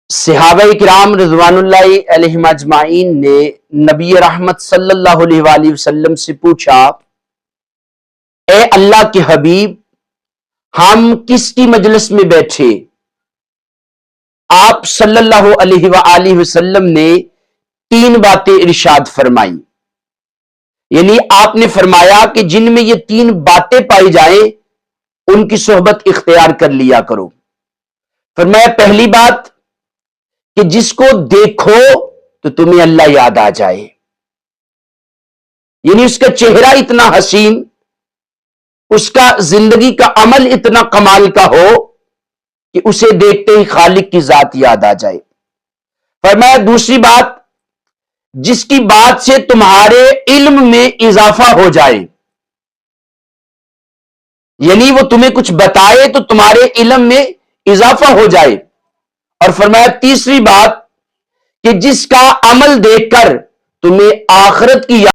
صحابہ کرام رضوان اللہ علیہم اجمعین نے نبی رحمت صلی اللہ علیہ وآلہ وسلم سے پوچھا، اے اللہ کے حبیب، ہم کس کی مجلس میں بیٹھے؟ آپ صلی اللہ علیہ وآلہ وسلم نے 3 باتیں ارشاد فرمائی. یعنی آپ نے فرمایا کہ جن میں یہ 3 باتیں پائی جائیں ان کی صحبت اختیار کر لیا کرو. فرمایا پہلی بات کہ جس کو دیکھو تو تمہیں اللہ یاد آ جائے، یعنی اس کا چہرہ اتنا حسین، اس کا زندگی کا عمل اتنا کمال کا ہو کہ اسے دیکھتے ہی خالق کی ذات یاد آ جائے. فرمایا دوسری بات، جس کی بات سے تمہارے علم میں اضافہ ہو جائے، یعنی وہ تمہیں کچھ بتائے تو تمہارے علم میں اضافہ ہو جائے. اور فرمایا تیسری بات کہ جس کا عمل دیکھ کر تمہیں آخرت کی